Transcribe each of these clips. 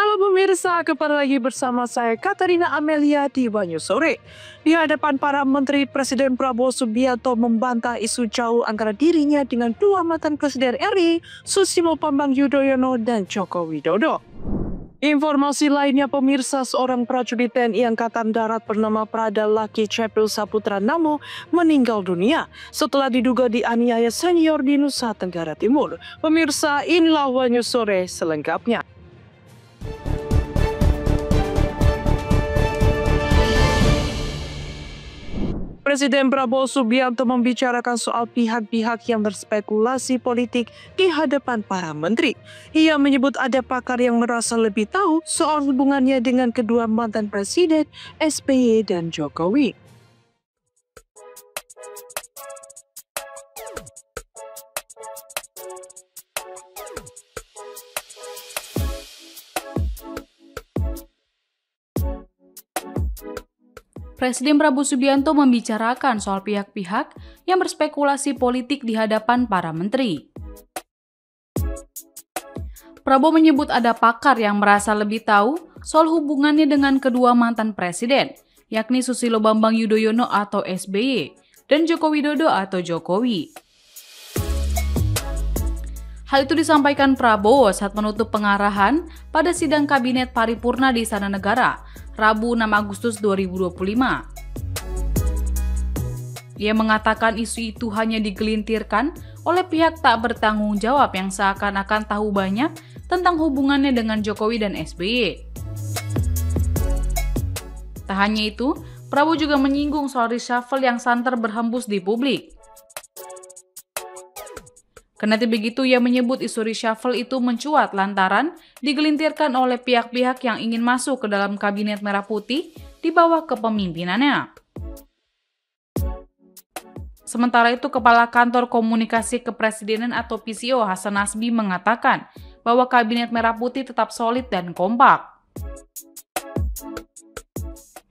Halo pemirsa, kembali lagi bersama saya Katarina Amelia di Banyu Sore. Di hadapan para menteri, Presiden Prabowo Subianto membantah isu jauh antara dirinya dengan dua mantan Presiden RI, Susilo Bambang Yudhoyono dan Joko Widodo. Informasi lainnya pemirsa, seorang prajurit TNI Angkatan Darat bernama Prada Laki Cepil Saputra Namo meninggal dunia setelah diduga dianiaya senior di Nusa Tenggara Timur. Pemirsa, inilah Banyu Sore selengkapnya. Presiden Prabowo Subianto membicarakan soal pihak-pihak yang berspekulasi politik di hadapan para menteri. Ia menyebut ada pakar yang merasa lebih tahu soal hubungannya dengan kedua mantan presiden SBY dan Jokowi. Presiden Prabowo Subianto membicarakan soal pihak-pihak yang berspekulasi politik di hadapan para menteri. Prabowo menyebut ada pakar yang merasa lebih tahu soal hubungannya dengan kedua mantan presiden, yakni Susilo Bambang Yudhoyono atau SBY dan Joko Widodo atau Jokowi. Hal itu disampaikan Prabowo saat menutup pengarahan pada sidang Kabinet Paripurna di Istana Negara, Rabu 6 Agustus 2025. Ia mengatakan isu itu hanya digelintirkan oleh pihak tak bertanggung jawab yang seakan-akan tahu banyak tentang hubungannya dengan Jokowi dan SBY. Tak hanya itu, Prabowo juga menyinggung soal reshuffle yang santer berhembus di publik. Kendati begitu, ia menyebut isu reshuffle itu mencuat lantaran digelintirkan oleh pihak-pihak yang ingin masuk ke dalam Kabinet Merah Putih di bawah kepemimpinannya. Sementara itu, Kepala Kantor Komunikasi Kepresidenan atau PCO Hasan Nasbi mengatakan bahwa Kabinet Merah Putih tetap solid dan kompak.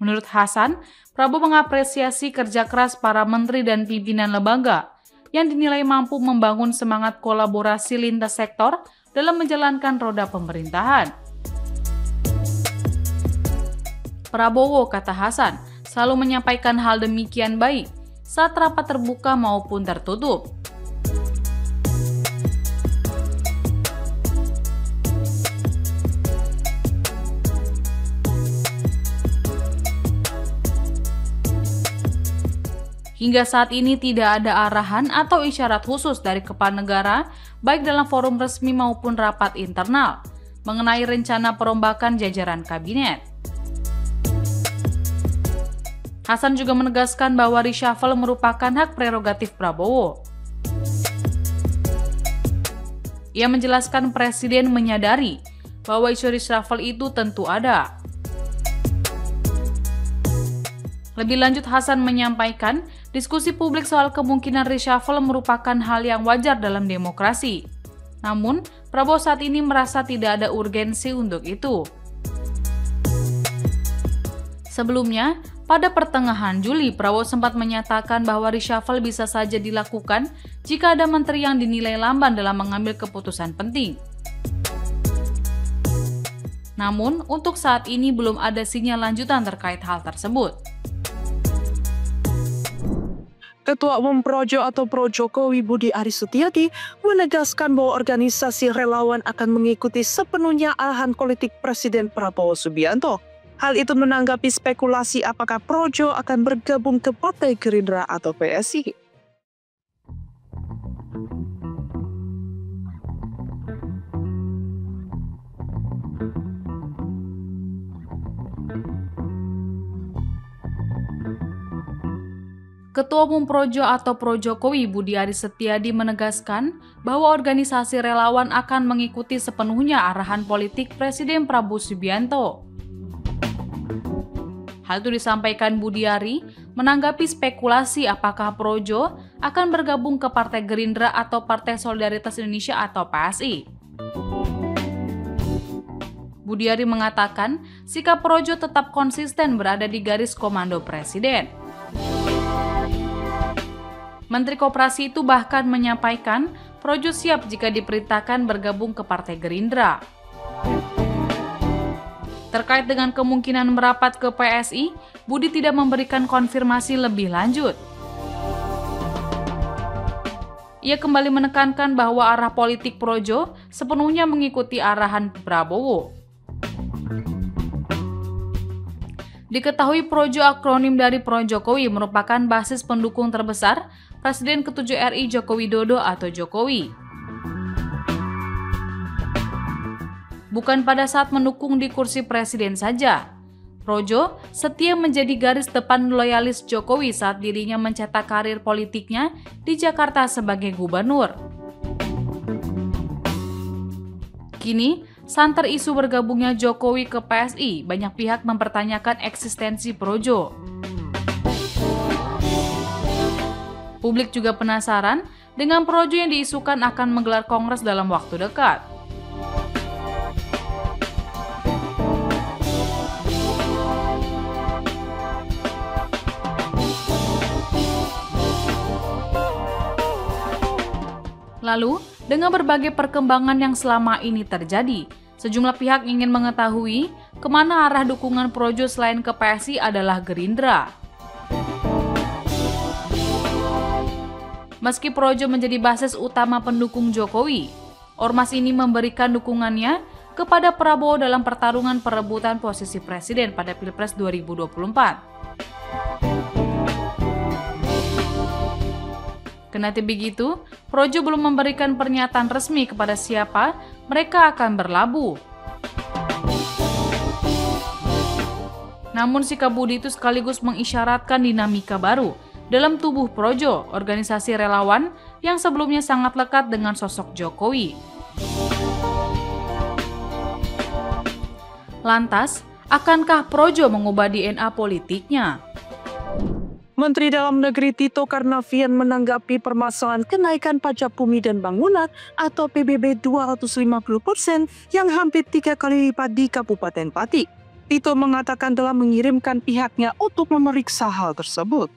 Menurut Hasan, Prabowo mengapresiasi kerja keras para menteri dan pimpinan lembaga yang dinilai mampu membangun semangat kolaborasi lintas sektor dalam menjalankan roda pemerintahan. Prabowo, kata Hasan, selalu menyampaikan hal demikian baik saat rapat terbuka maupun tertutup. Hingga saat ini tidak ada arahan atau isyarat khusus dari kepala negara, baik dalam forum resmi maupun rapat internal, mengenai rencana perombakan jajaran kabinet. Hasan juga menegaskan bahwa reshuffle merupakan hak prerogatif Prabowo. Ia menjelaskan Presiden menyadari bahwa isu reshuffle itu tentu ada. Lebih lanjut, Hasan menyampaikan diskusi publik soal kemungkinan reshuffle merupakan hal yang wajar dalam demokrasi. Namun, Prabowo saat ini merasa tidak ada urgensi untuk itu. Sebelumnya, pada pertengahan Juli, Prabowo sempat menyatakan bahwa reshuffle bisa saja dilakukan jika ada menteri yang dinilai lamban dalam mengambil keputusan penting. Namun, untuk saat ini belum ada sinyal lanjutan terkait hal tersebut. Ketua Umum Projo atau Pro Jokowi Budi Aris Setiadi menegaskan bahwa organisasi relawan akan mengikuti sepenuhnya arahan politik Presiden Prabowo Subianto. Hal itu menanggapi spekulasi apakah Projo akan bergabung ke Partai Gerindra atau PSI. Ketua Umum Projo atau Pro Jokowi Budi Aris Setiadi menegaskan bahwa organisasi relawan akan mengikuti sepenuhnya arahan politik Presiden Prabowo Subianto. Hal itu disampaikan Budi Ari menanggapi spekulasi apakah Projo akan bergabung ke Partai Gerindra atau Partai Solidaritas Indonesia atau PSI. Budi Ari mengatakan sikap Projo tetap konsisten berada di garis komando Presiden. Menteri Koperasi itu bahkan menyampaikan Projo siap jika diperintahkan bergabung ke Partai Gerindra. Terkait dengan kemungkinan merapat ke PSI, Budi tidak memberikan konfirmasi lebih lanjut. Ia kembali menekankan bahwa arah politik Projo sepenuhnya mengikuti arahan Prabowo. Diketahui Projo akronim dari Pro Jokowi merupakan basis pendukung terbesar Presiden ke-7 RI Joko Widodo atau Jokowi. Bukan pada saat mendukung di kursi presiden saja. Projo setia menjadi garis depan loyalis Jokowi saat dirinya mencetak karir politiknya di Jakarta sebagai gubernur. Kini, santer isu bergabungnya Jokowi ke PSI, banyak pihak mempertanyakan eksistensi Projo. Publik juga penasaran dengan Projo yang diisukan akan menggelar kongres dalam waktu dekat. Lalu, dengan berbagai perkembangan yang selama ini terjadi, sejumlah pihak ingin mengetahui kemana arah dukungan Projo selain ke PSI adalah Gerindra. Meski Projo menjadi basis utama pendukung Jokowi, ormas ini memberikan dukungannya kepada Prabowo dalam pertarungan perebutan posisi presiden pada Pilpres 2024. Kendati begitu, Projo belum memberikan pernyataan resmi kepada siapa mereka akan berlabuh. Namun sikap Budi itu sekaligus mengisyaratkan dinamika baru dalam tubuh Projo, organisasi relawan yang sebelumnya sangat lekat dengan sosok Jokowi. Lantas, akankah Projo mengubah DNA politiknya? Menteri Dalam Negeri Tito Karnavian menanggapi permasalahan kenaikan pajak bumi dan bangunan atau PBB 250% yang hampir 3 kali lipat di Kabupaten Pati. Tito mengatakan telah mengirimkan pihaknya untuk memeriksa hal tersebut.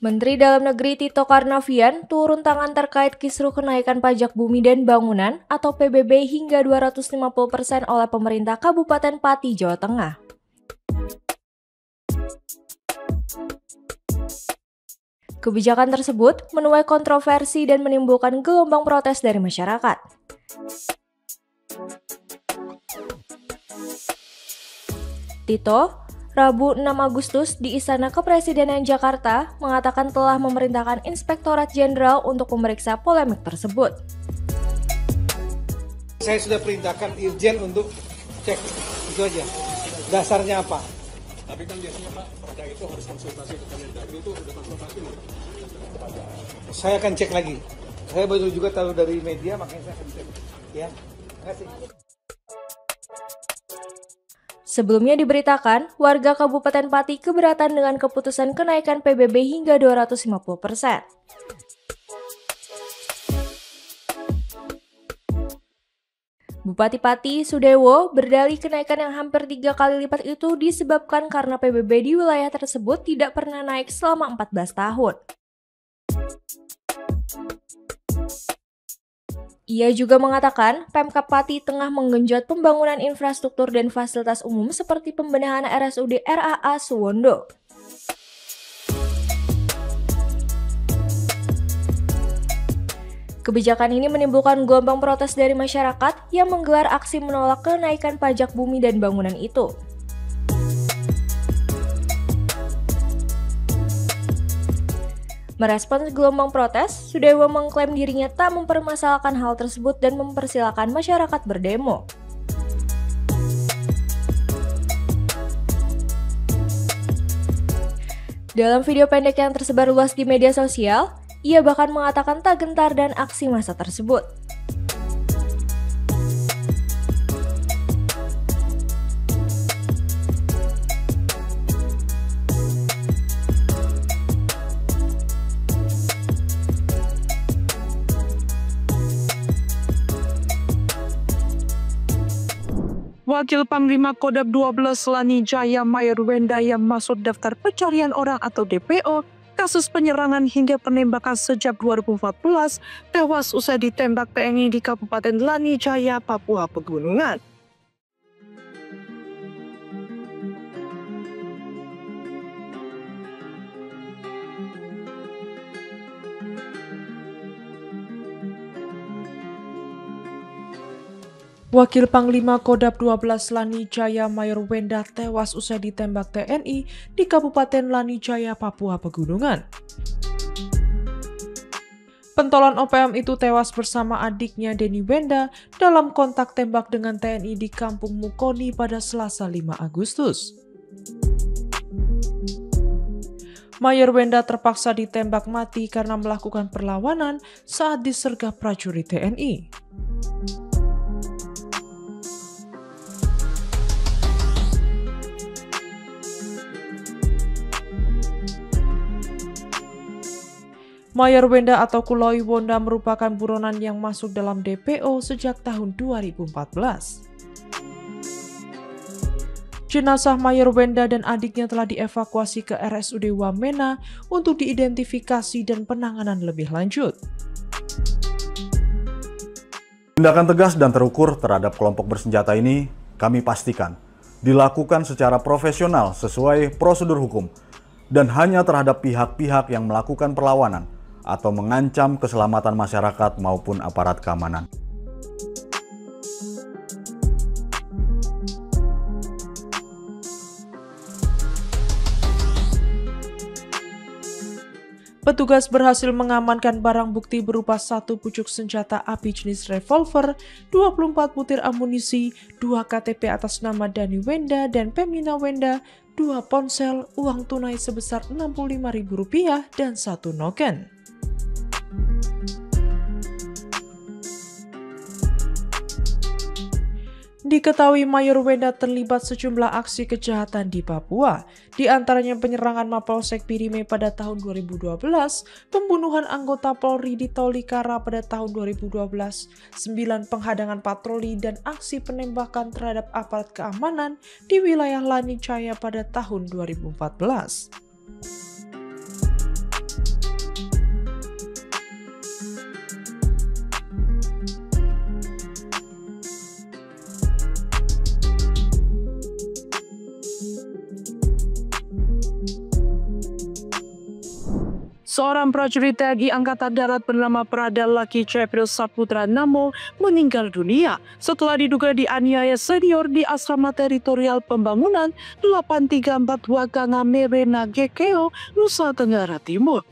Menteri Dalam Negeri Tito Karnavian turun tangan terkait kisruh kenaikan pajak bumi dan bangunan atau PBB hingga 250% oleh pemerintah Kabupaten Pati, Jawa Tengah. Kebijakan tersebut menuai kontroversi dan menimbulkan gelombang protes dari masyarakat. Tito Rabu 6 Agustus di Istana Kepresidenan Jakarta mengatakan telah memerintahkan Inspektorat Jenderal untuk memeriksa polemik tersebut. Saya sudah perintahkan Irjen untuk cek, itu aja. Dasarnya apa? Tapi kan biasanya Pak, pajak itu harus konsultasi ke Kemendagri, itu sudah konsultasi loh. Saya akan cek lagi. Saya baru juga tahu dari media, makanya saya akan cek. Ya, terima kasih. Sebelumnya diberitakan, warga Kabupaten Pati keberatan dengan keputusan kenaikan PBB hingga 250%. Bupati Pati, Sudewo, berdalih kenaikan yang hampir 3 kali lipat itu disebabkan karena PBB di wilayah tersebut tidak pernah naik selama 14 tahun. Ia juga mengatakan Pemkab Pati tengah menggenjot pembangunan infrastruktur dan fasilitas umum seperti pembenahan RSUD RAA Suwondo. Kebijakan ini menimbulkan gelombang protes dari masyarakat yang menggelar aksi menolak kenaikan pajak bumi dan bangunan itu. Merespons gelombang protes, Sudewo mengklaim dirinya tak mempermasalahkan hal tersebut dan mempersilahkan masyarakat berdemo. Dalam video pendek yang tersebar luas di media sosial, ia bahkan mengatakan tak gentar dan aksi massa tersebut. Wakil Panglima Kodam 12 Lani Jaya Mayor Wenda yang masuk daftar pencarian orang atau DPO kasus penyerangan hingga penembakan sejak 2014 tewas usai ditembak TNI di Kabupaten Lani Jaya, Papua Pegunungan. Wakil Panglima Kodam 12 Lani Jaya Mayor Wenda tewas usai ditembak TNI di Kabupaten Lani Jaya, Papua Pegunungan. Pentolan OPM itu tewas bersama adiknya Denny Wenda dalam kontak tembak dengan TNI di Kampung Mukoni pada Selasa 5 Agustus. Mayor Wenda terpaksa ditembak mati karena melakukan perlawanan saat disergap prajurit TNI. Mayor Wenda atau Kuloi Wonda merupakan buronan yang masuk dalam DPO sejak tahun 2014. Jenazah Mayor Wenda dan adiknya telah dievakuasi ke RSUD Wamena untuk diidentifikasi dan penanganan lebih lanjut. Tindakan tegas dan terukur terhadap kelompok bersenjata ini kami pastikan dilakukan secara profesional sesuai prosedur hukum dan hanya terhadap pihak-pihak yang melakukan perlawanan atau mengancam keselamatan masyarakat maupun aparat keamanan. Petugas berhasil mengamankan barang bukti berupa 1 pucuk senjata api jenis revolver, 24 butir amunisi, 2 KTP atas nama Dani Wenda dan Pemina Wenda, 2 ponsel, uang tunai sebesar Rp65.000 dan 1 noken. Diketahui Mayor Wenda terlibat sejumlah aksi kejahatan di Papua, di antaranya penyerangan Mapolsek Pirime pada tahun 2012, pembunuhan anggota Polri di Tolikara pada tahun 2012, 9 penghadangan patroli dan aksi penembakan terhadap aparat keamanan di wilayah Lani Jaya pada tahun 2014. Seorang prajurit TNI Angkatan Darat bernama Prada Laki Cepril Saputra Namo meninggal dunia setelah diduga dianiaya senior di Asrama Teritorial Pembangunan 834 Wakangamere Nagekeo, Nusa Tenggara Timur.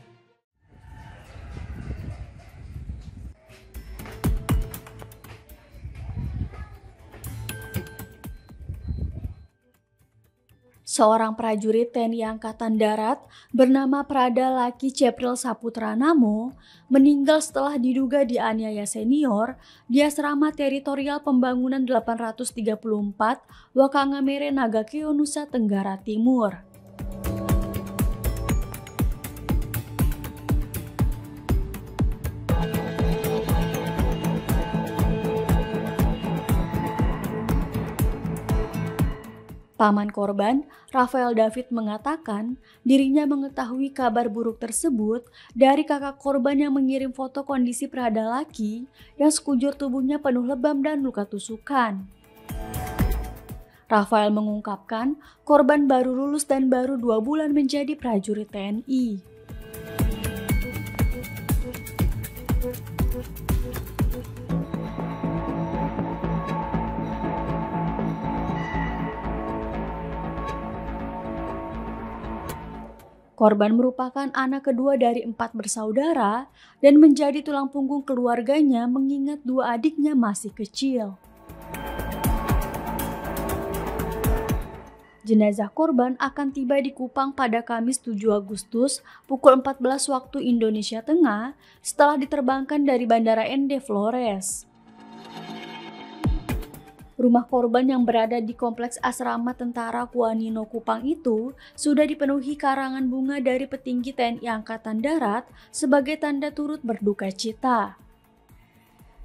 Seorang prajurit TNI Angkatan Darat bernama Prada Laki Cepril Saputra Namo meninggal setelah diduga dianiaya senior di Asrama Teritorial Pembangunan 834 Wakangamere Nagakeo, Nusa Tenggara Timur. Paman korban, Rafael David, mengatakan dirinya mengetahui kabar buruk tersebut dari kakak korban yang mengirim foto kondisi Prada Laki yang sekujur tubuhnya penuh lebam dan luka tusukan. Rafael mengungkapkan korban baru lulus dan baru 2 bulan menjadi prajurit TNI. Korban merupakan anak kedua dari 4 bersaudara dan menjadi tulang punggung keluarganya mengingat 2 adiknya masih kecil. Jenazah korban akan tiba di Kupang pada Kamis 7 Agustus pukul 14 waktu Indonesia Tengah setelah diterbangkan dari Bandara Ende Flores. Rumah korban yang berada di Kompleks Asrama Tentara Kuanino Kupang itu sudah dipenuhi karangan bunga dari petinggi TNI Angkatan Darat sebagai tanda turut berduka cita.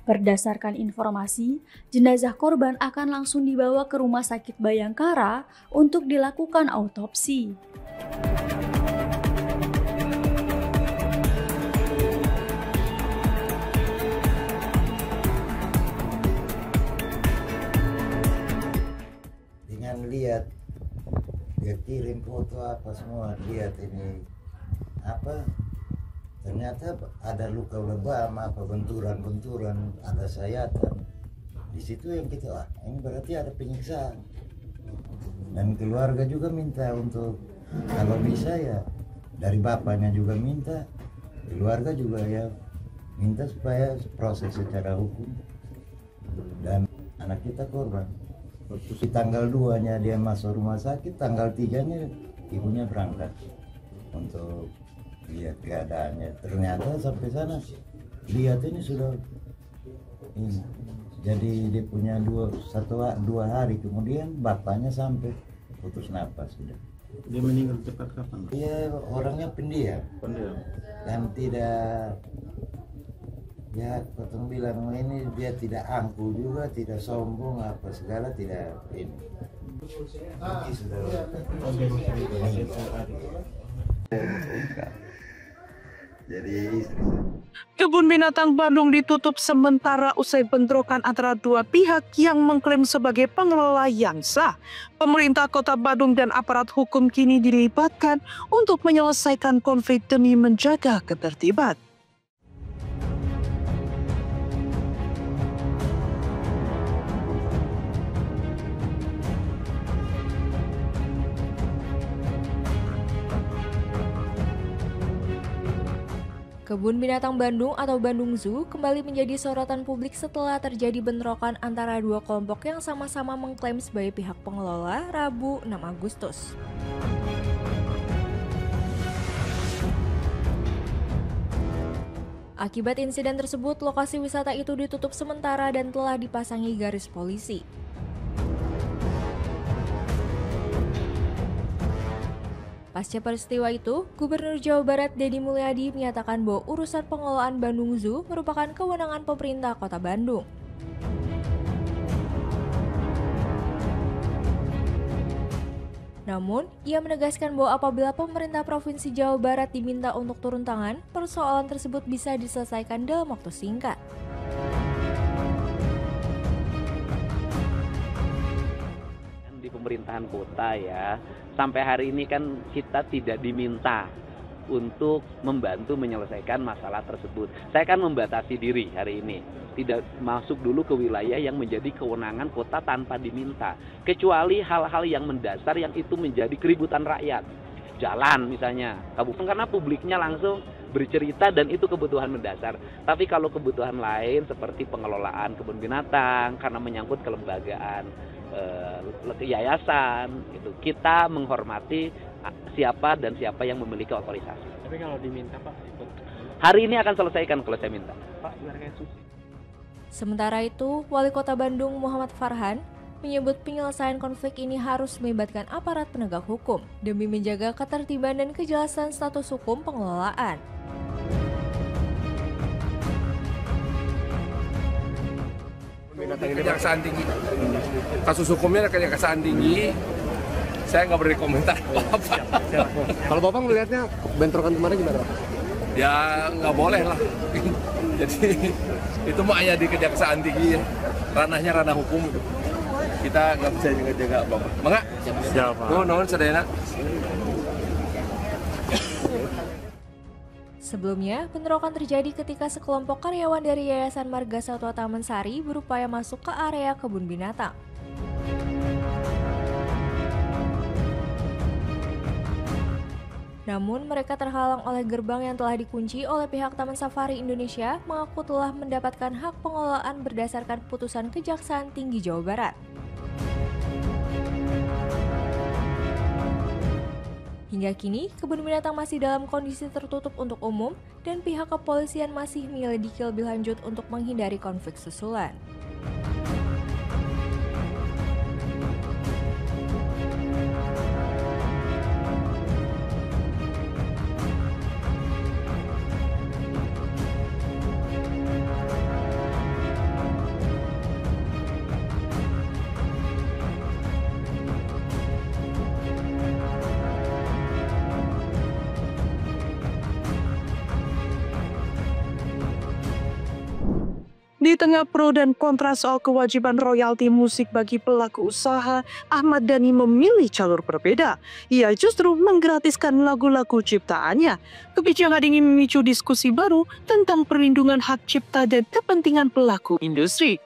Berdasarkan informasi, jenazah korban akan langsung dibawa ke Rumah Sakit Bayangkara untuk dilakukan autopsi. Dengan lihat dia kirim foto apa semua, lihat ini apa, ternyata ada luka lebam, apa benturan-benturan, ada sayatan. Di situ yang kita, ini berarti ada penyiksaan. Dan keluarga juga minta untuk, kalau bisa ya, dari bapaknya juga minta, keluarga juga ya minta supaya proses secara hukum. Dan anak kita korban. Di tanggal 2-nya dia masuk rumah sakit, tanggal 3-nya ibunya berangkat untuk lihat keadaannya. Ternyata sampai sana lihat ini sudah ini. Jadi dia punya dua hari kemudian bapaknya sampai putus napas sudah. Dia meninggal cepat kapan? Dia orangnya pendiam. Dan tidak, ya potong bilang ini dia tidak angkuh juga, tidak sombong apa segala, tidak ini. Jadi Kebun Binatang Bandung ditutup sementara usai bentrokan antara dua pihak yang mengklaim sebagai pengelola yang sah. Pemerintah Kota Bandung dan aparat hukum kini dilibatkan untuk menyelesaikan konflik demi menjaga ketertiban. Kebun Binatang Bandung atau Bandung Zoo kembali menjadi sorotan publik setelah terjadi bentrokan antara dua kelompok yang sama-sama mengklaim sebagai pihak pengelola Rabu 6 Agustus. Akibat insiden tersebut, lokasi wisata itu ditutup sementara dan telah dipasangi garis polisi. Pasca peristiwa itu, Gubernur Jawa Barat Deddy Mulyadi menyatakan bahwa urusan pengelolaan Bandung Zoo merupakan kewenangan pemerintah Kota Bandung. Namun, ia menegaskan bahwa apabila pemerintah Provinsi Jawa Barat diminta untuk turun tangan, persoalan tersebut bisa diselesaikan dalam waktu singkat. Di pemerintahan kota ya, sampai hari ini kan kita tidak diminta untuk membantu menyelesaikan masalah tersebut. Saya kan membatasi diri hari ini, tidak masuk dulu ke wilayah yang menjadi kewenangan kota tanpa diminta. Kecuali hal-hal yang mendasar yang itu menjadi keributan rakyat. Jalan misalnya, karena publiknya langsung bercerita dan itu kebutuhan mendasar. Tapi kalau kebutuhan lain seperti pengelolaan kebun binatang, karena menyangkut kelembagaan, yayasan, itu kita menghormati siapa dan siapa yang memiliki otorisasi. Tapi kalau diminta Pak ikut. Hari ini akan selesaikan kalau saya minta. Pak, biar susi. Sementara itu, Wali Kota Bandung Muhammad Farhan menyebut penyelesaian konflik ini harus melibatkan aparat penegak hukum demi menjaga ketertiban dan kejelasan status hukum pengelolaan. Kejaksaan tinggi, kasus hukumnya kejaksaan tinggi, saya nggak beri komentar apa-apa. Kalau Bapak melihatnya bentrokan kemarin gimana Pak? Ya nggak boleh lah. Jadi itu mah hanya di kejaksaan tinggi ya, ranahnya ranah hukum. Kita nggak bisa jaga Bapak. Mangga? Siapa? Nuhun sadayana. Sebelumnya, bentrokan terjadi ketika sekelompok karyawan dari Yayasan Marga Satwa Taman Sari berupaya masuk ke area kebun binatang. Namun, mereka terhalang oleh gerbang yang telah dikunci oleh pihak Taman Safari Indonesia mengaku telah mendapatkan hak pengelolaan berdasarkan putusan Kejaksaan Tinggi Jawa Barat. Hingga kini, kebun binatang masih dalam kondisi tertutup untuk umum dan pihak kepolisian masih menyelidiki lebih lanjut untuk menghindari konflik susulan. Di tengah pro dan kontra soal kewajiban royalti musik bagi pelaku usaha, Ahmad Dhani memilih jalur berbeda. Ia justru menggratiskan lagu-lagu ciptaannya. Kebijakan ini memicu diskusi baru tentang perlindungan hak cipta dan kepentingan pelaku industri.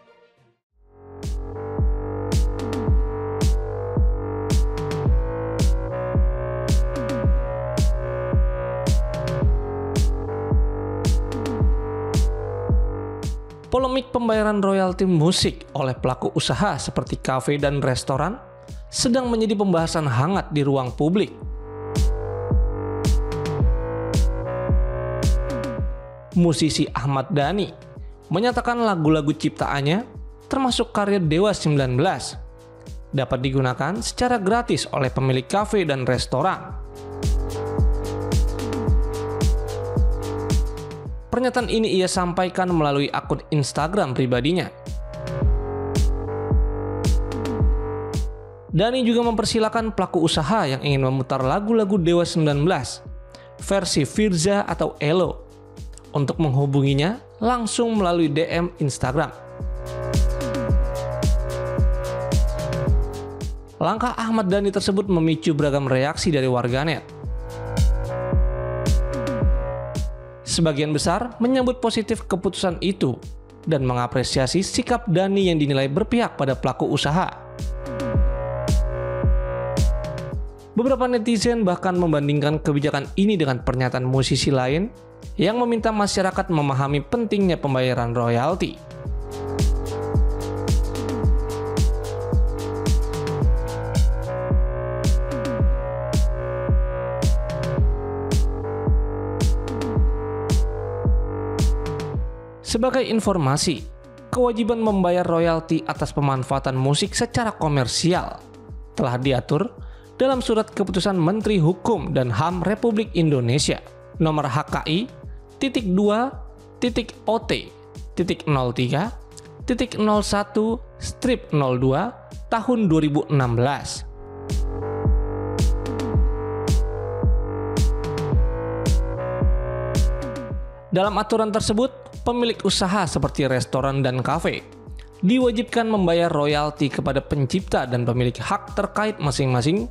Polemik pembayaran royalti musik oleh pelaku usaha seperti kafe dan restoran sedang menjadi pembahasan hangat di ruang publik. Musisi Ahmad Dhani menyatakan lagu-lagu ciptaannya, termasuk karya Dewa 19, dapat digunakan secara gratis oleh pemilik kafe dan restoran. Pernyataan ini ia sampaikan melalui akun Instagram pribadinya. Dhani juga mempersilahkan pelaku usaha yang ingin memutar lagu-lagu Dewa 19 versi Firza atau Elo untuk menghubunginya langsung melalui DM Instagram. Langkah Ahmad Dhani tersebut memicu beragam reaksi dari warganet. Sebagian besar menyambut positif keputusan itu dan mengapresiasi sikap Dhani yang dinilai berpihak pada pelaku usaha. Beberapa netizen bahkan membandingkan kebijakan ini dengan pernyataan musisi lain yang meminta masyarakat memahami pentingnya pembayaran royalti. Sebagai informasi, kewajiban membayar royalti atas pemanfaatan musik secara komersial telah diatur dalam Surat Keputusan Menteri Hukum dan HAM Republik Indonesia nomor HKI.2.OT.03.01/02 tahun 2016. Dalam aturan tersebut, pemilik usaha seperti restoran dan kafe diwajibkan membayar royalti kepada pencipta dan pemilik hak terkait masing-masing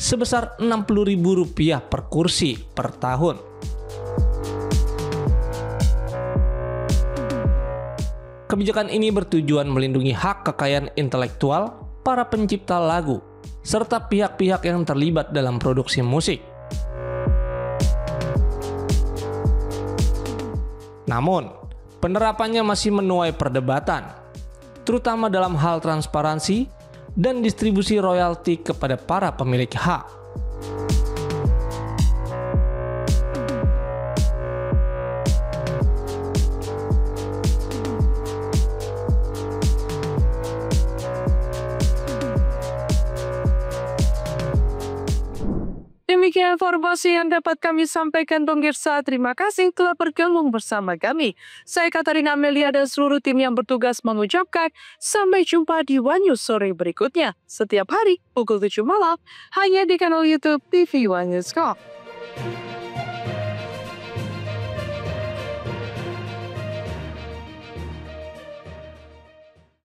sebesar Rp60.000 per kursi per tahun. Kebijakan ini bertujuan melindungi hak kekayaan intelektual para pencipta lagu serta pihak-pihak yang terlibat dalam produksi musik. Namun, penerapannya masih menuai perdebatan, terutama dalam hal transparansi dan distribusi royalti kepada para pemilik hak. Demikian informasi yang dapat kami sampaikan pemirsa. Terima kasih telah bergabung bersama kami. Saya Katarina Amelia dan seluruh tim yang bertugas mengucapkan sampai jumpa di One News sore berikutnya. Setiap hari pukul 7 malam hanya di kanal YouTube TV One News.